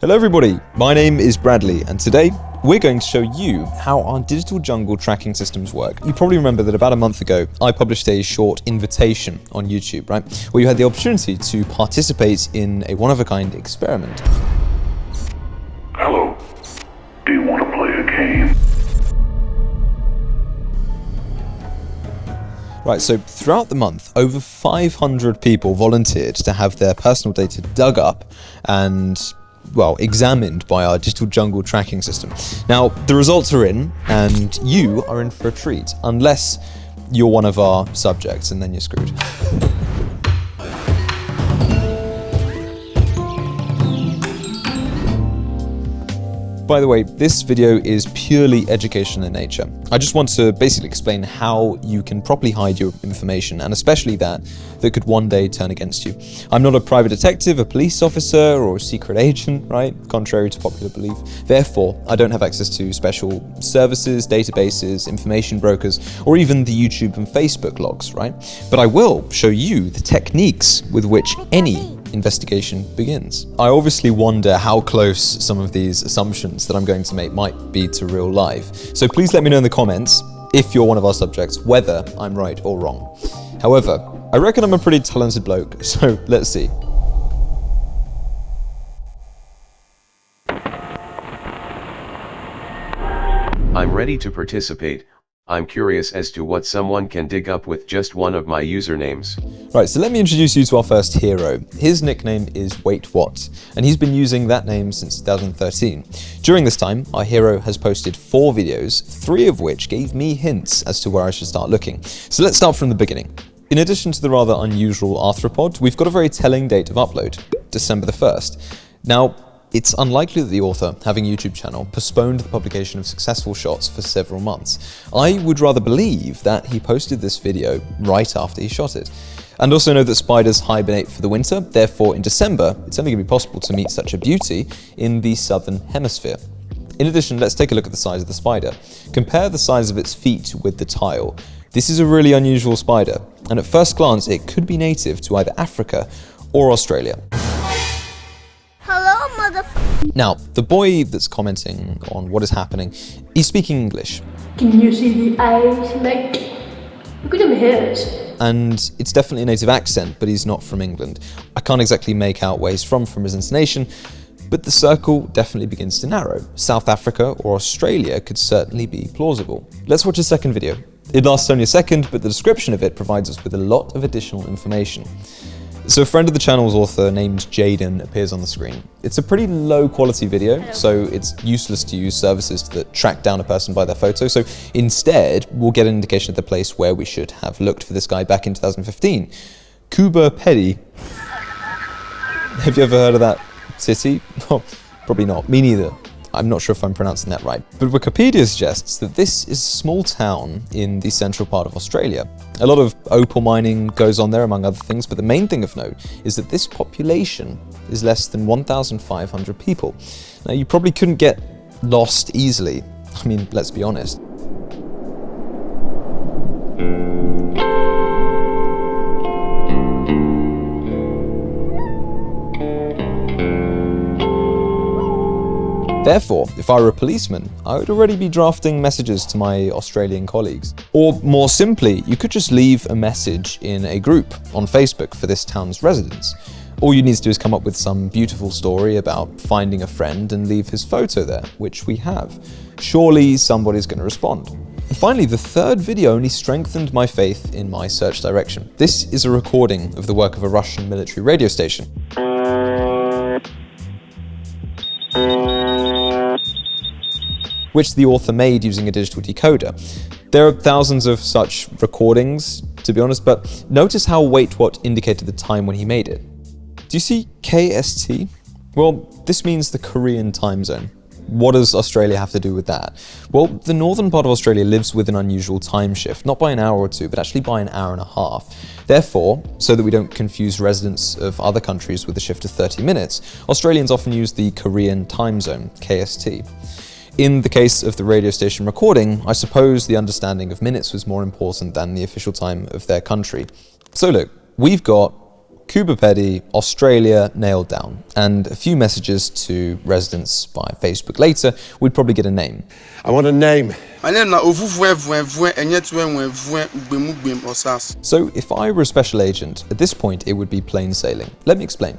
Hello everybody, my name is Bradley and today we're going to show you how our digital jungle tracking systems work. You probably remember that about a month ago I published a short invitation on YouTube, right? Where you had the opportunity to participate in a one-of-a-kind experiment. Hello, do you want to play a game? Right, so throughout the month, over 500 people volunteered to have their personal data dug up and, well, examined by our digital jungle tracking system. Now, the results are in, and you are in for a treat, unless you're one of our subjects, and then you're screwed. By the way, this video is purely educational in nature. I just want to basically explain how you can properly hide your information, and especially that could one day turn against you. I'm not a private detective, a police officer, or a secret agent, right? Contrary to popular belief. Therefore, I don't have access to special services, databases, information brokers, or even the YouTube and Facebook logs, right? But I will show you the techniques with which any investigation begins. I obviously wonder how close some of these assumptions that I'm going to make might be to real life. So please let me know in the comments, if you're one of our subjects, whether I'm right or wrong. However, I reckon I'm a pretty talented bloke, so let's see. I'm ready to participate. I'm curious as to what someone can dig up with just one of my usernames. Right, so let me introduce you to our first hero. His nickname is Wait What, and he's been using that name since 2013. During this time, our hero has posted 4 videos, 3 of which gave me hints as to where I should start looking. So let's start from the beginning. In addition to the rather unusual arthropod, we've got a very telling date of upload, December the 1st. Now, it's unlikely that the author, having a YouTube channel, postponed the publication of successful shots for several months. I would rather believe that he posted this video right after he shot it. And also know that spiders hibernate for the winter, therefore in December, it's only going to be possible to meet such a beauty in the southern hemisphere. In addition, let's take a look at the size of the spider. Compare the size of its feet with the tile. This is a really unusual spider, and at first glance it could be native to either Africa or Australia. Now, the boy that's commenting on what is happening, he's speaking English. Can you see the eyes? Like, look at him ears. And it's definitely a native accent, but he's not from England. I can't exactly make out where he's from his intonation, but the circle definitely begins to narrow. South Africa or Australia could certainly be plausible. Let's watch a second video. It lasts only a second, but the description of it provides us with a lot of additional information. So a friend of the channel's author named Jaden appears on the screen. It's a pretty low quality video, so it's useless to use services that track down a person by their photo. So instead, we'll get an indication of the place where we should have looked for this guy back in 2015. Kuba Pedi. Have you ever heard of that city? Oh, probably not. Me neither. I'm not sure if I'm pronouncing that right. But Wikipedia suggests that this is a small town in the central part of Australia. A lot of opal mining goes on there, among other things, but the main thing of note is that this population is less than 1,500 people. Now, you probably couldn't get lost easily. I mean, let's be honest. Therefore, if I were a policeman, I would already be drafting messages to my Australian colleagues. Or more simply, you could just leave a message in a group on Facebook for this town's residents. All you need to do is come up with some beautiful story about finding a friend and leave his photo there, which we have. Surely somebody's going to respond. And finally, the third video only strengthened my faith in my search direction. This is a recording of the work of a Russian military radio station. Which the author made using a digital decoder. There are thousands of such recordings, to be honest, but notice how Wait What indicated the time when he made it. Do you see KST? Well, this means the Korean time zone. What does Australia have to do with that? Well, the northern part of Australia lives with an unusual time shift, not by an hour or two, but actually by an hour and a half. Therefore, so that we don't confuse residents of other countries with a shift of 30 minutes, Australians often use the Korean time zone, KST. In the case of the radio station recording, I suppose the understanding of minutes was more important than the official time of their country. So look, we've got Kubapedi, Australia nailed down, and a few messages to residents by Facebook later, we'd probably get a name. I want a name. So if I were a special agent, at this point it would be plain sailing. Let me explain.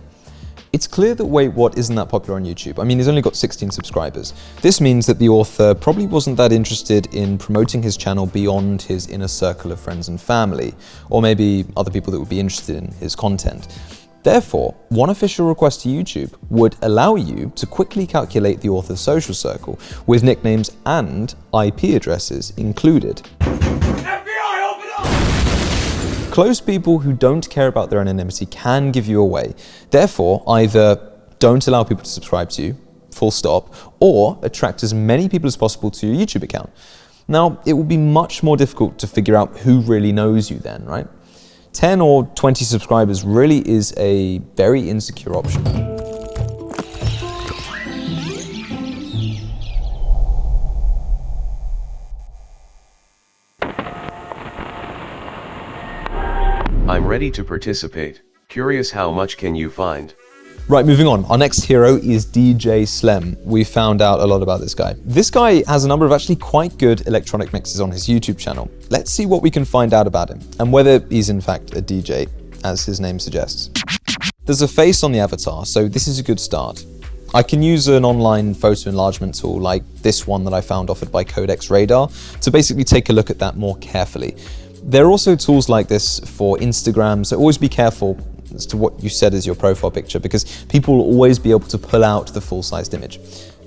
It's clear that Wait What isn't that popular on YouTube. I mean, he's only got 16 subscribers. This means that the author probably wasn't that interested in promoting his channel beyond his inner circle of friends and family, or maybe other people that would be interested in his content. Therefore, one official request to YouTube would allow you to quickly calculate the author's social circle, with nicknames and IP addresses included. Close people who don't care about their anonymity can give you away. Therefore, either don't allow people to subscribe to you, full stop, or attract as many people as possible to your YouTube account. Now, it will be much more difficult to figure out who really knows you then, right? 10 or 20 subscribers really is a very insecure option. I'm ready to participate. Curious how much can you find? Right, moving on. Our next hero is DJ Slem. We found out a lot about this guy. This guy has a number of actually quite good electronic mixes on his YouTube channel. Let's see what we can find out about him, and whether he's in fact a DJ, as his name suggests. There's a face on the avatar, so this is a good start. I can use an online photo enlargement tool like this one that I found offered by Codex Radar to basically take a look at that more carefully. There are also tools like this for Instagram, so always be careful as to what you set as your profile picture, because people will always be able to pull out the full-sized image.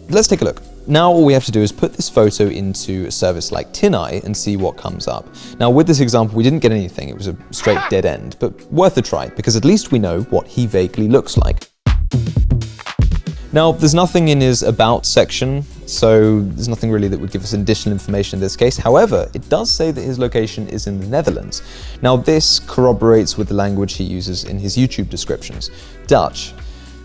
Let's take a look. Now all we have to do is put this photo into a service like TinEye and see what comes up. Now with this example, we didn't get anything, it was a straight dead end, but worth a try, because at least we know what he vaguely looks like. Now, there's nothing in his About section, so there's nothing really that would give us additional information in this case. However, it does say that his location is in the Netherlands. Now, this corroborates with the language he uses in his YouTube descriptions, Dutch.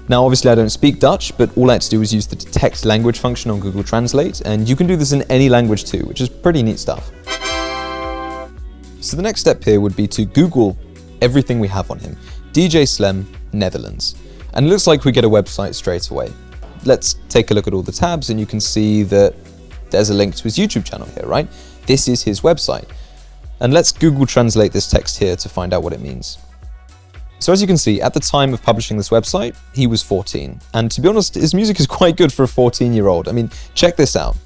Now, obviously I don't speak Dutch, but all I had to do was use the detect language function on Google Translate, and you can do this in any language too, which is pretty neat stuff. So the next step here would be to Google everything we have on him. DJ Slem, Netherlands. And it looks like we get a website straight away. Let's take a look at all the tabs, and you can see that there's a link to his YouTube channel here, right? This is his website. And let's Google Translate this text here to find out what it means. So as you can see, at the time of publishing this website, he was 14. And to be honest, his music is quite good for a 14-year-old. I mean, check this out.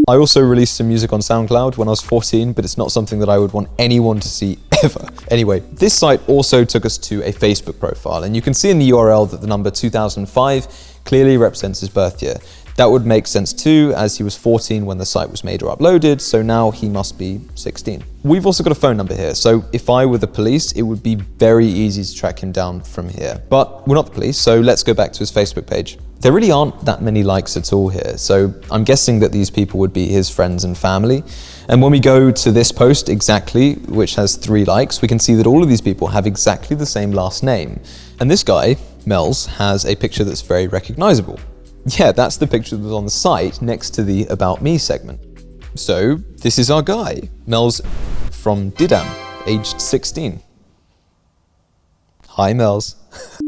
I also released some music on SoundCloud when I was 14, but it's not something that I would want anyone to see ever. Anyway, this site also took us to a Facebook profile, and you can see in the URL that the number 2005 clearly represents his birth year. That would make sense too, as he was 14 when the site was made or uploaded, so now he must be 16. We've also got a phone number here, so if I were the police, it would be very easy to track him down from here. But we're not the police, so let's go back to his Facebook page. There really aren't that many likes at all here, so I'm guessing that these people would be his friends and family. And when we go to this post exactly, which has 3 likes, we can see that all of these people have exactly the same last name. And this guy, Mels, has a picture that's very recognizable. Yeah, that's the picture that was on the site next to the About Me segment. So this is our guy, Mels from Didam, aged 16. Hi, Mels.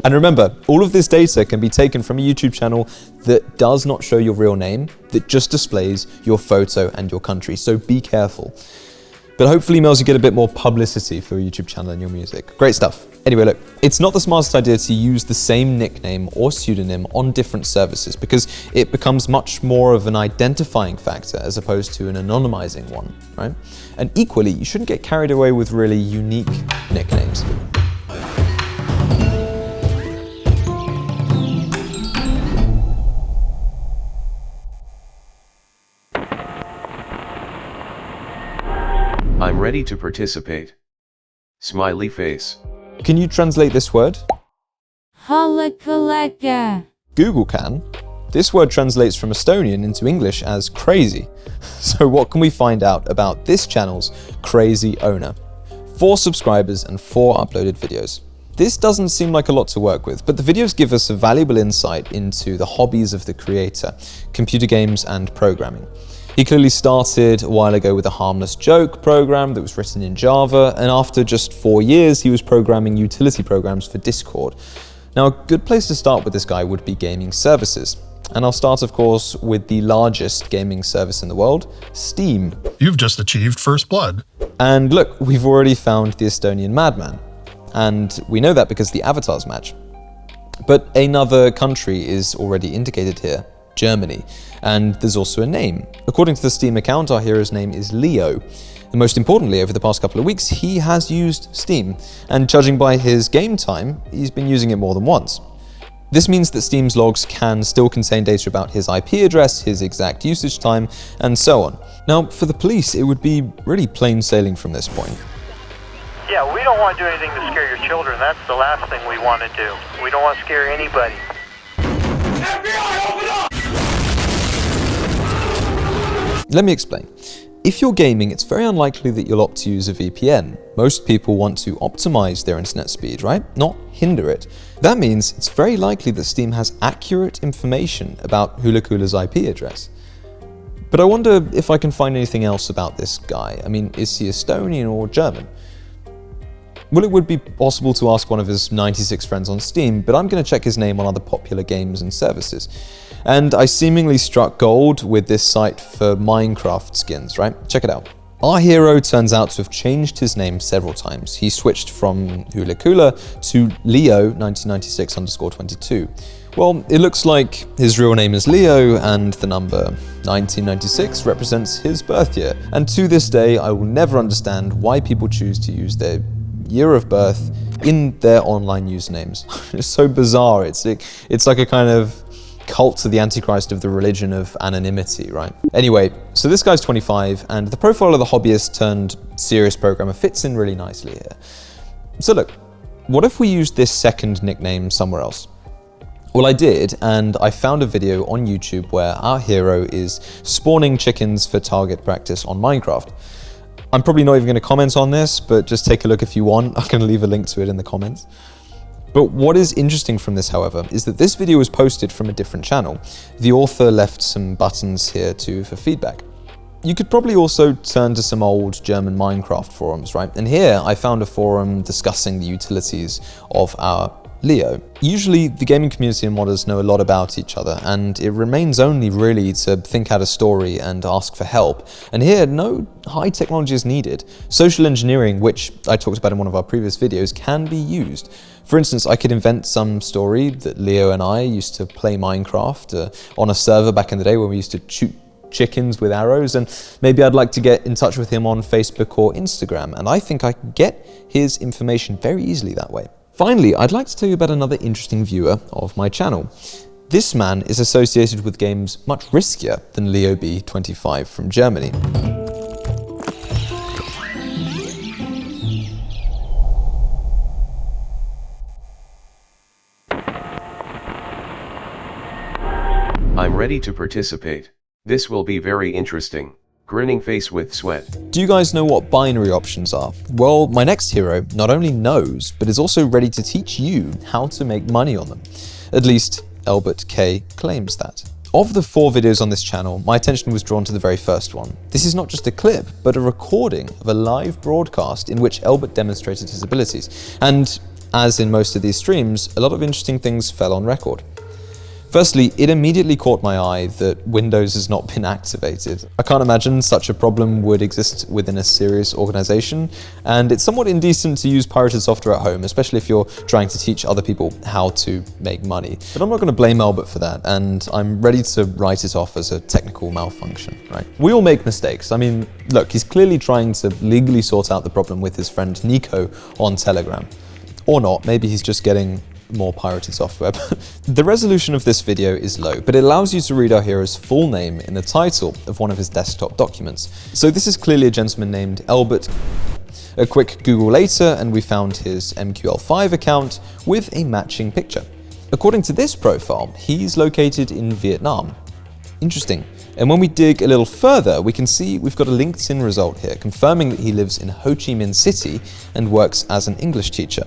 And remember, all of this data can be taken from a YouTube channel that does not show your real name, that just displays your photo and your country, so be careful. But hopefully, Mels, you get a bit more publicity for your YouTube channel and your music. Great stuff. Anyway, look, it's not the smartest idea to use the same nickname or pseudonym on different services, because it becomes much more of an identifying factor as opposed to an anonymizing one, right? And equally, you shouldn't get carried away with really unique nicknames. I'm ready to participate. Smiley face. Can you translate this word? Halakalaka. Google can. This word translates from Estonian into English as crazy. So what can we find out about this channel's crazy owner? 4 subscribers and 4 uploaded videos. This doesn't seem like a lot to work with, but the videos give us a valuable insight into the hobbies of the creator, computer games and programming. He clearly started a while ago with a harmless joke program that was written in Java, and after just 4 years, he was programming utility programs for Discord. Now, a good place to start with this guy would be gaming services. And I'll start, of course, with the largest gaming service in the world, Steam. You've just achieved first blood. And look, we've already found the Estonian madman. And we know that because the avatars match. But another country is already indicated here, Germany. And there's also a name. According to the Steam account, our hero's name is Leo. And most importantly, over the past couple of weeks, he has used Steam. And judging by his game time, he's been using it more than once. This means that Steam's logs can still contain data about his IP address, his exact usage time, and so on. Now, for the police, it would be really plain sailing from this point. Yeah, we don't want to do anything to scare your children. That's the last thing we want to do. We don't want to scare anybody. FBI, open up! Let me explain. If you're gaming, it's very unlikely that you'll opt to use a VPN. Most people want to optimize their internet speed, right? Not hinder it. That means it's very likely that Steam has accurate information about Hula Kula's IP address. But I wonder if I can find anything else about this guy. I mean, is he Estonian or German? Well, it would be possible to ask one of his 96 friends on Steam, but I'm going to check his name on other popular games and services. And I seemingly struck gold with this site for Minecraft skins, right? Check it out. Our hero turns out to have changed his name several times. He switched from Hula Kula to Leo 1996_22. Well, it looks like his real name is Leo, and the number 1996 represents his birth year. And to this day, I will never understand why people choose to use their year of birth in their online usernames. It's so bizarre. It's like a kind of cult to the Antichrist of the religion of anonymity, right? Anyway, so this guy's 25, and the profile of the hobbyist turned serious programmer fits in really nicely here. So look, what if we used this second nickname somewhere else? Well, I did, and I found a video on YouTube where our hero is spawning chickens for target practice on Minecraft. I'm probably not even going to comment on this, but just take a look if you want. I'm going to leave a link to it in the comments. But what is interesting from this, however, is that this video was posted from a different channel. The author left some buttons here too for feedback. You could probably also turn to some old German Minecraft forums, right? And here I found a forum discussing the utilities of our Leo. Usually the gaming community and modders know a lot about each other, and it remains only really to think out a story and ask for help. And here, no high technology is needed. Social engineering, which I talked about in one of our previous videos, can be used. For instance, I could invent some story that Leo and I used to play Minecraft on a server back in the day when we used to shoot chickens with arrows, and maybe I'd like to get in touch with him on Facebook or Instagram, and I think I can get his information very easily that way. Finally, I'd like to tell you about another interesting viewer of my channel. This man is associated with games much riskier than Leo B25 from Germany. I'm ready to participate. This will be very interesting. Grinning face with sweat. Do you guys know what binary options are? Well, my next hero not only knows, but is also ready to teach you how to make money on them. At least, Albert K claims that. Of the 4 videos on this channel, my attention was drawn to the very first one. This is not just a clip, but a recording of a live broadcast in which Albert demonstrated his abilities. And as in most of these streams, a lot of interesting things fell on record. Firstly, it immediately caught my eye that Windows has not been activated. I can't imagine such a problem would exist within a serious organization, and it's somewhat indecent to use pirated software at home, especially if you're trying to teach other people how to make money. But I'm not going to blame Albert for that, and I'm ready to write it off as a technical malfunction, right? We all make mistakes. I mean, look, he's clearly trying to legally sort out the problem with his friend Nico on Telegram. Or not, maybe he's just getting more pirated software. The resolution of this video is low, but it allows you to read our hero's full name in the title of one of his desktop documents. So this is clearly a gentleman named Albert. A quick Google later, and we found his MQL5 account with a matching picture. According to this profile, he's located in Vietnam. Interesting. And when we dig a little further, we can see we've got a LinkedIn result here confirming that he lives in Ho Chi Minh City and works as an English teacher.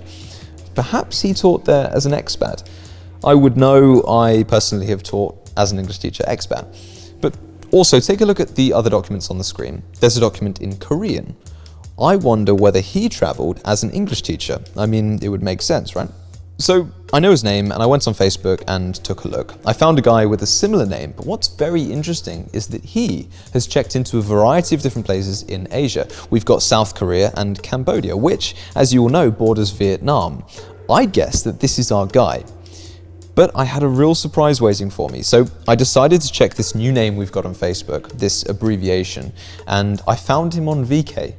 Perhaps he taught there as an expat. I would know I personally have taught as an English teacher expat. But Also, take a look at the other documents on the screen. There's a document in Korean. I wonder whether he traveled as an English teacher. I mean, it would make sense, right? So, I know his name and I went on Facebook and took a look. I found a guy with a similar name, but what's very interesting is that he has checked into a variety of different places in Asia. We've got South Korea and Cambodia, which, as you all know, borders Vietnam. I guess that this is our guy. But I had a real surprise waiting for me, so I decided to check this new name we've got on Facebook, this abbreviation, and I found him on VK.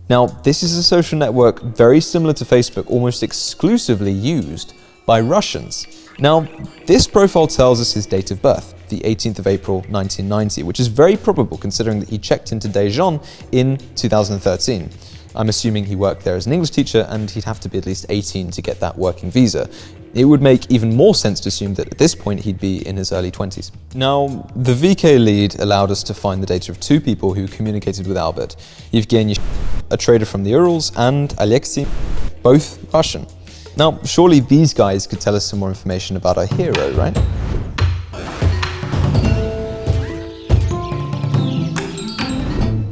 Now, this is a social network very similar to Facebook, almost exclusively used by Russians. Now, this profile tells us his date of birth, the 18th of April 1990, which is very probable considering that he checked into Daejeon in 2013. I'm assuming he worked there as an English teacher and he'd have to be at least 18 to get that working visa. It would make even more sense to assume that at this point he'd be in his early 20s. Now, the VK lead allowed us to find the data of two people who communicated with Albert. Yevgeny, a trader from the Urals, and Alexei, both Russian. Now, surely these guys could tell us some more information about our hero, right?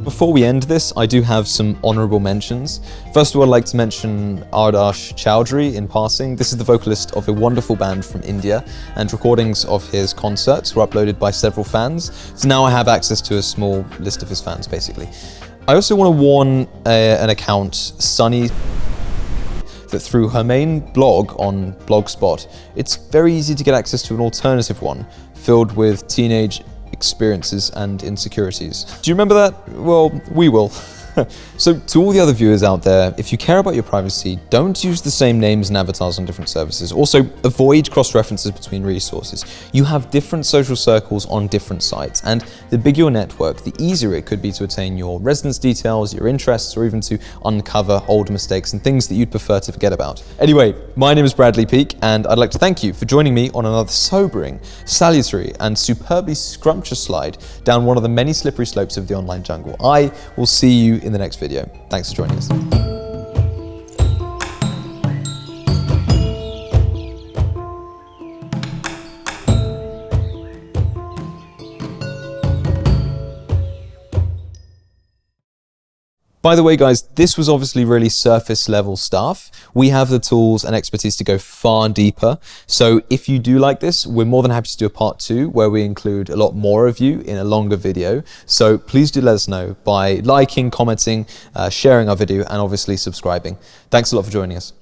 Before we end this, I do have some honourable mentions. First of all, I'd like to mention Ardash Chowdhury in passing. This is the vocalist of a wonderful band from India, and recordings of his concerts were uploaded by several fans. So now I have access to a small list of his fans, basically. I also want to warn an account, Sunny, that through her main blog on Blogspot, it's very easy to get access to an alternative one, filled with teenage experiences and insecurities. Do you remember that? Well, we will. So to all the other viewers out there, if you care about your privacy, don't use the same names and avatars on different services. Also, avoid cross-references between resources. You have different social circles on different sites, and the bigger your network, the easier it could be to attain your residence details, your interests, or even to uncover old mistakes and things that you'd prefer to forget about. Anyway, my name is Bradley Peake, and I'd like to thank you for joining me on another sobering, salutary, and superbly scrumptious slide down one of the many slippery slopes of the online jungle. I will see you in the next video. Thanks for joining us. By the way, guys, this was obviously really surface level stuff. We have the tools and expertise to go far deeper. So if you do like this, we're more than happy to do a part 2 where we include a lot more of you in a longer video. So please do let us know by liking, commenting, sharing our video, and obviously subscribing. Thanks a lot for joining us.